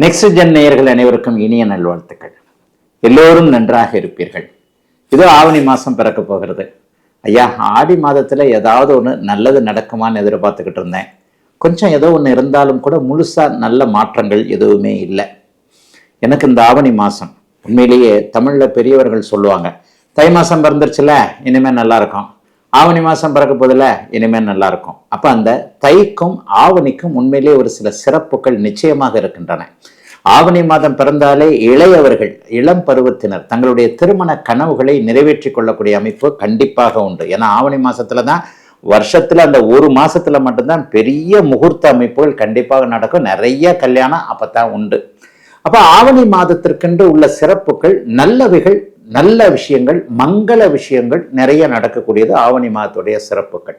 Next gen நேயர்கள் அனைவருக்கும் இனிய நல்வாழ்த்துக்கள். எல்லோரும் நன்றாக இருப்பீர்கள். இதோ ஆவணி மாசம் பிறக்க போகிறது. ஐயா, ஆடி மாதத்துல ஏதாவது ஒன்று நல்லது நடக்குமான்னு எதிர்பார்த்துக்கிட்டு இருந்தேன். கொஞ்சம் ஏதோ ஒன்று இருந்தாலும் கூட முழுசா நல்ல மாற்றங்கள் எதுவுமே இல்லை. எனக்கு இந்த ஆவணி மாசம் உண்மையிலேயே தமிழ்ல பெரியவர்கள் சொல்லுவாங்க, தை மாசம் பிறந்துருச்சுல இனிமே நல்லா இருக்கும், ஆவணி மாசம் பிறக்க போதில் இனிமேல் நல்லா இருக்கும். அப்ப அந்த தைக்கும் ஆவணிக்கும் உண்மையிலே ஒரு சில சிறப்புகள் நிச்சயமாக இருக்கின்றன. ஆவணி மாதம் பிறந்தாலே இளையவர்கள், இளம் பருவத்தினர் தங்களுடைய திருமண கனவுகளை நிறைவேற்றி கொள்ளக்கூடிய அமைப்பு கண்டிப்பாக உண்டு. ஏன்னா ஆவணி மாசத்துல தான் வருஷத்துல அந்த ஒரு மாசத்துல மட்டும்தான் பெரிய முகூர்த்த அமைப்புகள் கண்டிப்பாக நடக்கும். நிறைய கல்யாணம் அப்பதான் உண்டு. அப்ப ஆவணி மாதத்திற்கென்று உள்ள சிறப்புகள், நல்லவைகள், நல்ல விஷயங்கள், மங்கள விஷயங்கள் நிறைய நடக்கக்கூடியது ஆவணி மாதத்துடைய சிறப்புகள்.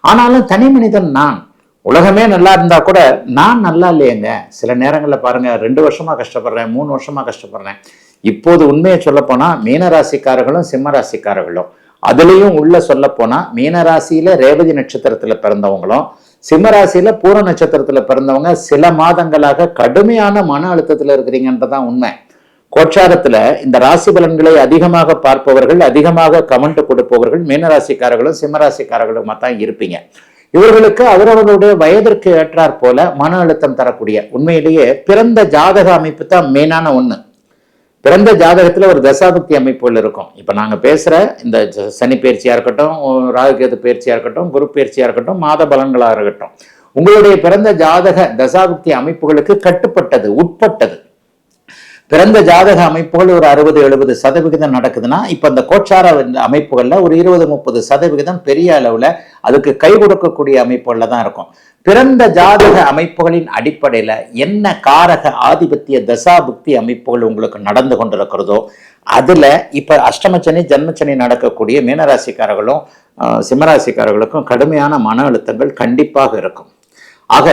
ஆனாலும் தனி மனிதன் நான், உலகமே நல்லா இருந்தா கூட நான் நல்லா இல்லையேங்க. சில நேரங்களில் பாருங்க, 2 வருஷமா கஷ்டப்படுறேன், 3 வருஷமா கஷ்டப்படுறேன். இப்போது உண்மையை சொல்ல போனா மீனராசிக்காரர்களும் சிம்மராசிக்காரர்களும், அதுலேயும் உள்ள சொல்ல போனா மீனராசியில ரேவதி நட்சத்திரத்துல பிறந்தவங்களும் சிம்மராசியில பூர நட்சத்திரத்துல பிறந்தவங்க சில மாதங்களாக கடுமையான மன அழுத்தத்துல இருக்கிறீங்கன்றதான் உண்மை. கோச்சாரத்துல இந்த ராசி பலன்களை அதிகமாக பார்ப்பவர்கள், அதிகமாக கமெண்ட் கொடுப்பவர்கள் மீனராசிக்காரர்களும் சிம்மராசிக்காரர்களுமா தான் இருப்பீங்க. இவர்களுக்கு அவரவர்களுடைய வயதிற்கு ஏற்றாற் போல மன அழுத்தம் தரக்கூடிய, உண்மையிலேயே பிறந்த ஜாதக அமைப்பு தான் மெயினான ஒண்ணு. பிறந்த ஜாதகத்துல ஒரு தசாபக்தி அமைப்புகள் இருக்கும். இப்ப நாங்க பேசுற இந்த சனி பயிற்சியா இருக்கட்டும், ராகுகேது பயிற்சியா இருக்கட்டும், குரு பயிற்சியா இருக்கட்டும், மாத பலன்களா இருக்கட்டும், உங்களுடைய பிறந்த ஜாதக தசாபக்தி அமைப்புகளுக்கு கட்டுப்பட்டது, உட்பட்டது. பிறந்த ஜாதக அமைப்புகள் ஒரு 60-70% நடக்குதுன்னா, இப்ப இந்த கோச்சார அமைப்புகள்ல ஒரு 20-30% பெரிய அளவுல அதுக்கு கை கொடுக்கக்கூடிய அமைப்புகள்ல தான் இருக்கும். பிறந்த ஜாதக அமைப்புகளின் அடிப்படையில என்ன காரக ஆதிபத்திய தசாபுக்தி அமைப்புகள் உங்களுக்கு நடந்து கொண்டிருக்கிறதோ அதுல இப்ப அஷ்டமச்சனி ஜன்மச்சனி நடக்கக்கூடிய மீனராசிக்காரர்களும் சிம்மராசிக்காரர்களுக்கும் கடுமையான மன அழுத்தங்கள் கண்டிப்பாக இருக்கும். ஆக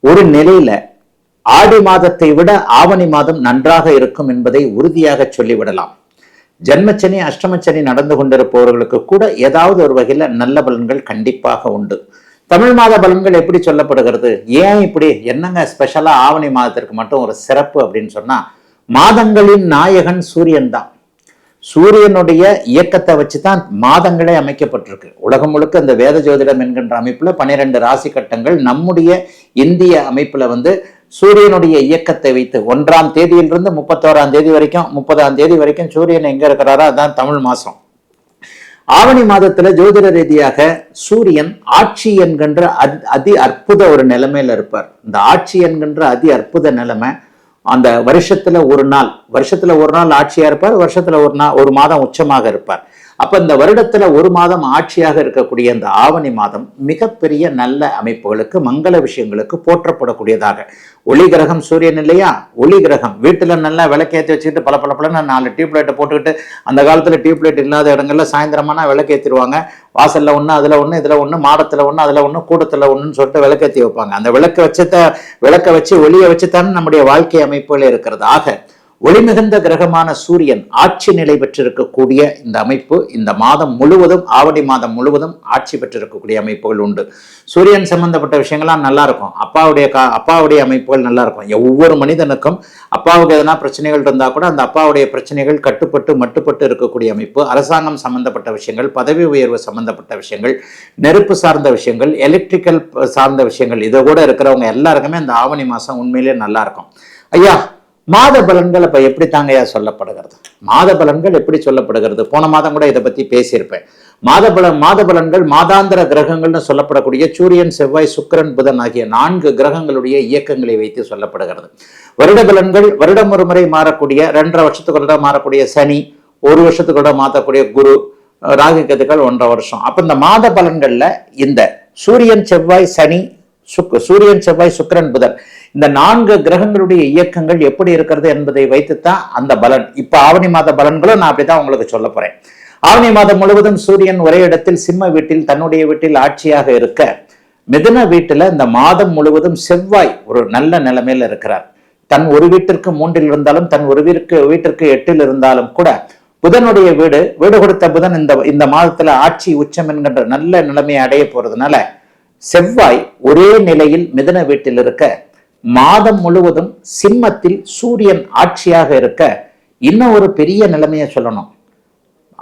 ஒரு நிலையில ஆடி மாதத்தை விட ஆவணி மாதம் நன்றாக இருக்கும் என்பதை உறுதியாக சொல்லிவிடலாம். ஜன்மச்சனி அஷ்டமச்சனி நடந்து கொண்டிருப்பவர்களுக்கு கூட ஏதாவது ஒரு வகையில நல்ல பலன்கள் கண்டிப்பாக உண்டு. தமிழ் மாத பலன்கள் எப்படி சொல்லப்படுகிறது? ஏன் இப்படி என்னங்க ஸ்பெஷலா ஆவணி மாதத்திற்கு மட்டும் ஒரு சிறப்பு அப்படின்னு சொன்னா, மாதங்களின் நாயகன் சூரியன் தான். சூரியனுடைய இயக்கத்தை வச்சுதான் மாதங்களே அமைக்கப்பட்டிருக்கு. உலகம் முழுக்க இந்த வேத ஜோதிடம் என்கின்ற அமைப்புல 12 ராசி கட்டங்கள், நம்முடைய இந்திய அமைப்புல சூரியனுடைய இயக்கத்தை வைத்து 1ஆம் தேதியிலிருந்து 31ஆம் தேதி வரைக்கும், 30ஆம் தேதி வரைக்கும் சூரியன் எங்க இருக்கிறாரோ அதான் தமிழ் மாசம். ஆவணி மாதத்துல ஜோதிட ரீதியாக சூரியன் ஆட்சி என்கின்ற அதி அற்புத ஒரு நிலைமையில இருப்பார். இந்த ஆட்சி என்கின்ற அதி அற்புத நிலைமை அந்த வருஷத்துல ஒரு நாள் ஆட்சியா இருப்பார், வருஷத்துல ஒரு மாதம் உச்சமாக இருப்பார். அப்ப இந்த வருடத்துல ஒரு மாதம் ஆட்சியாக இருக்கக்கூடிய இந்த ஆவணி மாதம் மிகப்பெரிய நல்ல அமைப்புகளுக்கு, மங்கள விஷயங்களுக்கு போற்றப்படக்கூடியதாக. ஒளி கிரகம் சூரியன் இல்லையா? ஒளி கிரகம் வீட்டுல நல்லா விளக்கேற்றி வச்சுக்கிட்டு பல 4 டியூப்லைட்டை போட்டுக்கிட்டு, அந்த காலத்துல டியூப்லைட் இல்லாத இடங்கள்ல சாயந்தரமானா விளக்கேற்றிடுவாங்க. வாசல்ல ஒண்ணு, அதுல ஒண்ணு, இதுல ஒண்ணு, மாடத்துல ஒண்ணு, அதுல ஒண்ணு, கூடத்துல ஒண்ணுன்னு சொல்லிட்டு விளக்கேற்றி வைப்பாங்க. அந்த விளக்க வச்சு ஒளியை வச்சுத்தானே நம்முடைய வாழ்க்கை அமைப்புகள் இருக்கிறது. ஆக ஒளி மிகுந்த கிரகமான சூரியன் ஆட்சி நிலை பெற்றிருக்கக்கூடிய இந்த அமைப்பு இந்த மாதம் முழுவதும், ஆவணி மாதம் முழுவதும் ஆட்சி பெற்றிருக்கக்கூடிய அமைப்புகள் உண்டு. சூரியன் சம்பந்தப்பட்ட விஷயங்கள்லாம் நல்லா இருக்கும். அப்பாவுடைய அமைப்புகள் நல்லா இருக்கும். ஒவ்வொரு மனிதனுக்கும் அப்பாவுக்கு எதனா பிரச்சனைகள் இருந்தா கூட அந்த அப்பாவுடைய பிரச்சனைகள் கட்டுப்பட்டு மட்டுப்பட்டு இருக்கக்கூடிய அமைப்பு. அரசாங்கம் சம்பந்தப்பட்ட விஷயங்கள், பதவி உயர்வு சம்பந்தப்பட்ட விஷயங்கள், நெருப்பு சார்ந்த விஷயங்கள், எலக்ட்ரிக்கல் சார்ந்த விஷயங்கள், இதை கூட இருக்கிறவங்க எல்லாருக்குமே இந்த ஆவணி மாசம் உண்மையிலேயே நல்லா இருக்கும். ஐயா, மாத பலன்கள் அப்ப எப்படி தாங்கயா சொல்லப்படுகிறது? மாத பலன்கள் எப்படி சொல்லப்படுகிறது? போன மாதம் கூட இதை பத்தி பேசியிருப்பேன். மாத பலன்கள் மாதாந்திர கிரகங்கள்னு சொல்லப்படக்கூடிய சூரியன், செவ்வாய், சுக்கிரன், புதன் ஆகிய 4 கிரகங்களுடைய இயக்கங்களை வைத்து சொல்லப்படுகிறது. வருட பலன்கள் வருடம் ஒரு முறை மாறக்கூடிய, 2.5 வருஷத்துக்கு மாறக்கூடிய சனி, 1 வருஷத்துக்கு மாற்றக்கூடிய குரு, ராகு கேதுக்கள் 1.5 வருஷம். அப்ப இந்த மாத பலன்கள்ல இந்த சூரியன், செவ்வாய், சுக்கிரன், புதன், இந்த 4 கிரகங்களுடைய இயக்கங்கள் எப்படி இருக்கிறது என்பதை வைத்துத்தான் அந்த பலன். இப்ப ஆவணி மாத பலன்களும் நான் அப்படித்தான் உங்களுக்கு சொல்ல போறேன். ஆவணி மாதம் முழுவதும் சூரியன் ஒரே இடத்தில் சிம்ம வீட்டில், தன்னுடைய வீட்டில் ஆட்சியாக இருக்க, மிதுன வீட்டுல இந்த மாதம் முழுவதும் செவ்வாய் ஒரு நல்ல நிலைமையில இருக்கிறார். தன் ஒரு வீட்டிற்கு 3 இருந்தாலும், தன் ஒரு வீட்டிற்கு 8 இருந்தாலும் கூட புதனுடைய வீடு கொடுத்த புதன் இந்த மாதத்துல ஆட்சி உச்சம் என்கின்ற நல்ல நிலைமையை அடைய போறதுனால செவ்வாய் ஒரே நிலையில் மிதுன வீட்டில் இருக்க மாதம் முழுவதும் சிம்மத்தில் சூரியன் ஆட்சியாக இருக்க இன்னும் ஒரு பெரிய நிலைமையை சொல்லணும்.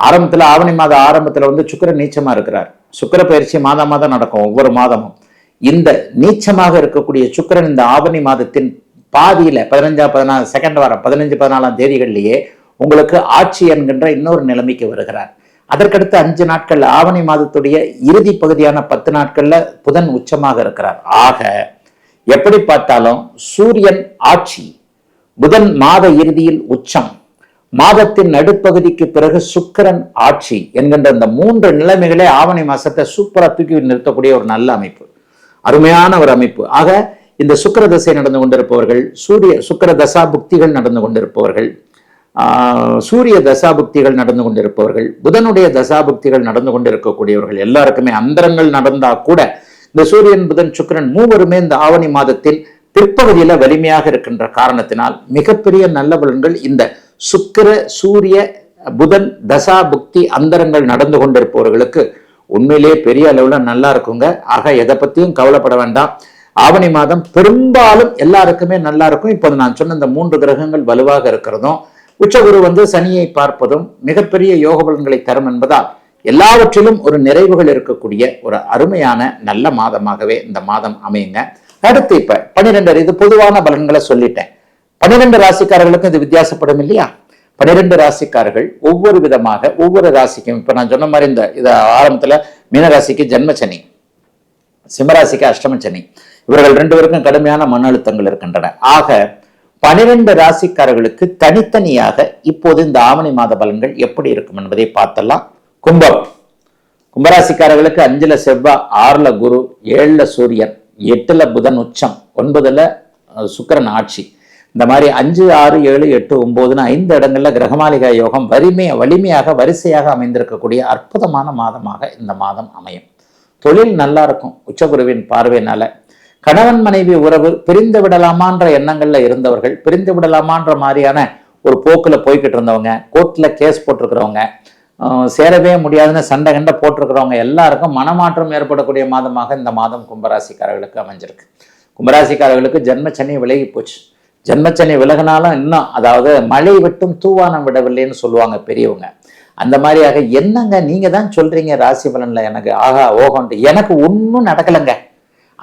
ஆரம்பத்துல ஆவணி மாத ஆரம்பத்துல சுக்கிரன் நீச்சமா இருக்கிறார். சுக்கிர பயிற்சி மாதம் நடக்கும் ஒவ்வொரு மாதமும். இந்த நீச்சமாக இருக்கக்கூடிய சுக்கிரன் இந்த ஆவணி மாதத்தின் பாதியில 15 செகண்ட் வாரம் 15-14 தேதிகளிலேயே உங்களுக்கு ஆட்சி என்கின்ற இன்னொரு நிலைமைக்கு வருகிறார். அதற்கடுத்து 5 நாட்கள் ஆவணி மாதத்துடைய இறுதி பகுதியான 10 நாட்கள்ல புதன் உச்சமாக இருக்கிறார். ஆக எப்படி பார்த்தாலும் சூரியன் ஆட்சி, புதன் மாத இறுதியில் உச்சம், மாதத்தின் நடுப்பகுதிக்கு பிறகு சுக்கிரன் ஆட்சி என்கின்ற இந்த 3 நிலைமைகளே ஆவணி மாசத்தை சூப்பரா தூக்கி நிறுத்தக்கூடிய ஒரு நல்ல அமைப்பு, அருமையான ஒரு அமைப்பு. ஆக இந்த சுக்கிர தசை நடந்து கொண்டிருப்பவர்கள், சுக்கிர தசா புக்திகள் நடந்து கொண்டிருப்பவர்கள், சூரிய தசாபுக்திகள் நடந்து கொண்டிருப்பவர்கள், புதனுடைய தசாபுக்திகள் நடந்து கொண்டிருக்கக்கூடியவர்கள் எல்லாருக்குமே அந்தரங்கள் நடந்தா கூட இந்த சூரியன் புதன் சுக்கிரன் மூவருமே இந்த ஆவணி மாதத்தின் பிற்பகுதியில வலிமையாக இருக்கின்ற காரணத்தினால் மிகப்பெரிய நல்ல பலன்கள் இந்த சுக்கிர சூரிய புதன் தசா புக்தி அந்தரங்கள் நடந்து கொண்டிருப்பவர்களுக்கு உண்மையிலேயே பெரிய அளவுல நல்லா இருக்குங்க. ஆக எதை பத்தியும் கவலைப்பட வேண்டாம். ஆவணி மாதம் பெரும்பாலும் எல்லாருக்குமே நல்லா இருக்கும். இப்போது நான் சொன்ன இந்த 3 கிரகங்கள் வலுவாக இருக்கிறதும் உச்சகுரு சனியை பார்ப்பதும் மிகப்பெரிய யோக பலன்களை தரும் என்பதால் எல்லாவற்றிலும் ஒரு நிறைவுகள் இருக்கக்கூடிய ஒரு அருமையான நல்ல மாதமாகவே இந்த மாதம் அமையுங்க. அடுத்து இப்ப 12 இது பொதுவான பலன்களை சொல்லிட்டேன். 12 ராசிக்காரர்களுக்கும் இது வித்தியாசப்படும் இல்லையா? 12 ராசிக்காரர்கள் ஒவ்வொரு விதமாக ஒவ்வொரு ராசிக்கும், இப்ப நான் சொன்ன மாதிரி இந்த ஆரம்பத்துல மீனராசிக்கு ஜென்மச்சனி, சிம்மராசிக்கு அஷ்டமச்சனி, இவர்கள் 2 பேருக்கும் கடுமையான மன அழுத்தங்கள் இருக்கின்றன. ஆக 12 ராசிக்காரர்களுக்கு தனித்தனியாக இப்போது இந்த ஆவணி மாத பலன்கள் எப்படி இருக்கும் என்பதை பார்த்தலாம். கும்பராசிக்காரர்களுக்கு 5ல செவ்வாய், 6ல குரு, 7ல சூரியன், 8ல புதன் உச்சம், 9ல சுக்கிரன் ஆட்சி. இந்த மாதிரி 5, 6, 7, 8, 9ன்னு 5 இடங்கள்ல கிரகமாளிகா யோகம் வலிமையாக வரிசையாக அமைந்திருக்கக்கூடிய அற்புதமான மாதமாக இந்த மாதம் அமையும். தொழில் நல்லா இருக்கும் உச்சகுருவின் பார்வையினால. கணவன் மனைவி உறவு பிரிந்து விடலாமான்ற எண்ணங்கள்ல இருந்தவர்கள், பிரிந்து விடலாமான்ற மாதிரியான ஒரு போக்குல போய்கிட்டு இருந்தவங்க, கோர்ட்ல கேஸ் போட்டிருக்கிறவங்க, சேரவே முடியாதுன்னு சண்டை கண்ட போட்டிருக்கிறவங்க எல்லாருக்கும் மனமாற்றம் ஏற்படக்கூடிய மாதமாக இந்த மாதம் கும்பராசிக்காரர்களுக்கு அமைஞ்சிருக்கு. கும்பராசிக்காரர்களுக்கு ஜென்மச்சனி விலகி போச்சு. ஜென்மச்சனி விலகினாலும் இன்னும், அதாவது மழை விட்டும் தூவானம் விடவில்லைன்னு சொல்லுவாங்க பெரியவங்க. அந்த மாதிரியாக என்னங்க நீங்க தான் சொல்றீங்க ராசி பலன்ல எனக்கு ஆகா ஓகோன்ட்டு, எனக்கு ஒன்றும் நடக்கலைங்க,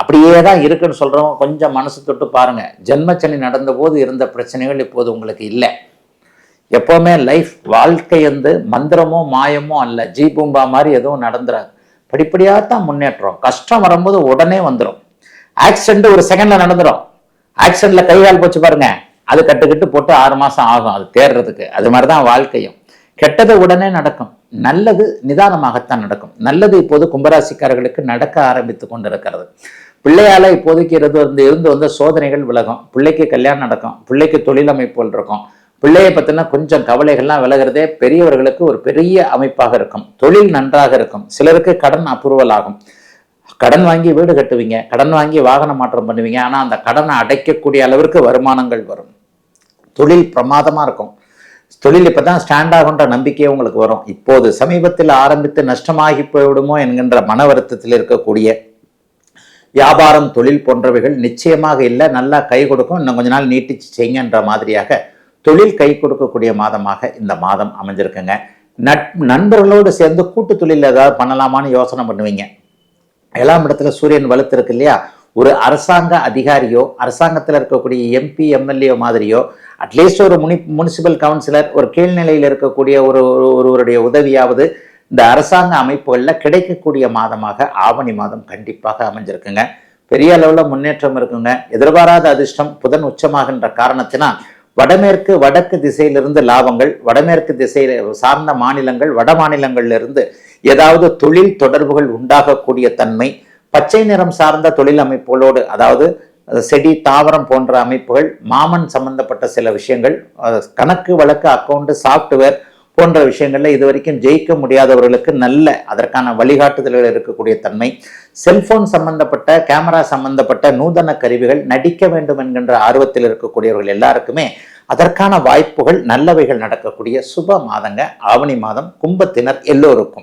அப்படியே தான் இருக்குன்னு சொல்றவங்க கொஞ்சம் மனசு தொட்டு பாருங்க. ஜென்மச்சனி நடந்த போது இருந்த பிரச்சனைகள் இப்போது உங்களுக்கு இல்லை. எப்பவுமே லைஃப் வாழ்க்கை மந்திரமோ மாயமோ அல்ல, ஜீபூம்பா மாதிரி எதுவும் நடந்துறாது. படிப்படியாகத்தான் முன்னேற்றம். கஷ்டம் வரும்போது உடனே வந்துடும். ஆக்சிடென்ட் ஒரு செகண்ட்ல நடந்துடும். ஆக்சிடென்ட்ல கைகால் போச்சு பாருங்க, அது கட்டுக்கிட்டு போட்டு 6 மாசம் ஆகும் அது தேர்றதுக்கு. அது மாதிரிதான் வாழ்க்கையும். கெட்டது உடனே நடக்கும், நல்லது நிதானமாகத்தான் நடக்கும். நல்லது இப்போது கும்பராசிக்காரர்களுக்கு நடக்க ஆரம்பித்து கொண்டிருக்கிறது. பிள்ளையால இப்போதைக்கு இருந்து சோதனைகள் விலகும். பிள்ளைக்கு கல்யாணம் நடக்கும், பிள்ளைக்கு தொழில் அமைப்புகள் இருக்கும். பிள்ளையை பத்தின கொஞ்சம் கவலைகள்லாம் விலகிறதே பெரியவர்களுக்கு ஒரு பெரிய அமைப்பாக இருக்கும். தொழில் நன்றாக இருக்கும். சிலருக்கு கடன் அப்ரூவல் ஆகும். கடன் வாங்கி வீடு கட்டுவீங்க, கடன் வாங்கி வாகன மாற்றம் பண்ணுவீங்க. ஆனா அந்த கடனை அடைக்கக்கூடிய அளவிற்கு வருமானங்கள் வரும். தொழில் பிரமாதமா இருக்கும். தொழில் இப்பதான் ஸ்டாண்ட் ஆகுன்ற நம்பிக்கையே உங்களுக்கு வரும். இப்போது சமீபத்தில் ஆரம்பித்து நஷ்டமாகி போய்விடுமோ என்கின்ற மன வருத்தத்தில் இருக்கக்கூடிய வியாபாரம் தொழில் போன்றவைகள் நிச்சயமாக இல்லை, நல்லா கை கொடுக்கும். இன்னும் கொஞ்ச நாள் நீட்டிச்சு செய்யுங்கன்ற மாதிரியாக தொழில் கை கொடுக்கக்கூடிய மாதமாக இந்த மாதம் அமைஞ்சிருக்குங்க. நண்பர்களோடு சேர்ந்து கூட்டு தொழில் ஏதாவது பண்ணலாமான்னு யோசனை பண்ணுவீங்க. 7ஆம் இடத்துல சூரியன் வலுத்திருக்கு இல்லையா? ஒரு அரசாங்க அதிகாரியோ, அரசாங்கத்தில் இருக்கக்கூடிய எம்பி எம்எல்ஏ மாதிரியோ, அட்லீஸ்ட் ஒரு முனிசிபல் கவுன்சிலர், ஒரு கீழ்நிலையில் இருக்கக்கூடிய ஒருவருடைய உதவியாவது இந்த அரசாங்க அமைப்புகளில் கிடைக்கக்கூடிய மாதமாக ஆவணி மாதம் கண்டிப்பாக அமைஞ்சிருக்குங்க. பெரிய அளவில் முன்னேற்றம் இருக்குங்க. எதிர்பாராத அதிர்ஷ்டம் புதன் உச்சமாகின்ற காரணத்தினால் வடக்கு திசையிலிருந்து லாபங்கள், வடமேற்கு திசையில் சார்ந்த மாநிலங்கள், வட மாநிலங்களிலிருந்து ஏதாவது தொழில் தொடர்புகள் உண்டாகக்கூடிய தன்மை, பச்சை நிறம் சார்ந்த தொழில் அமைப்புகளோடு, அதாவது செடி தாவரம் போன்ற அமைப்புகள், மாமன் சம்பந்தப்பட்ட சில விஷயங்கள், கணக்கு வழக்கு அக்கௌண்ட் சாஃப்ட்வேர் போன்ற விஷயங்கள்ல இதுவரைக்கும் ஜெயிக்க முடியாதவர்களுக்கு நல்ல அதற்கான வழிகாட்டுதல்கள் இருக்கக்கூடிய தன்மை, செல்போன் சம்பந்தப்பட்ட கேமரா சம்பந்தப்பட்ட நூதன கருவிகள் நடிக்க வேண்டும் என்கின்ற ஆர்வத்தில் இருக்கக்கூடியவர்கள் எல்லாருக்குமே அதற்கான வாய்ப்புகள் நல்லவைகள் நடக்கக்கூடிய சுப மாதங்க ஆவணி மாதம் கும்பத்தினர் எல்லோருக்கும்.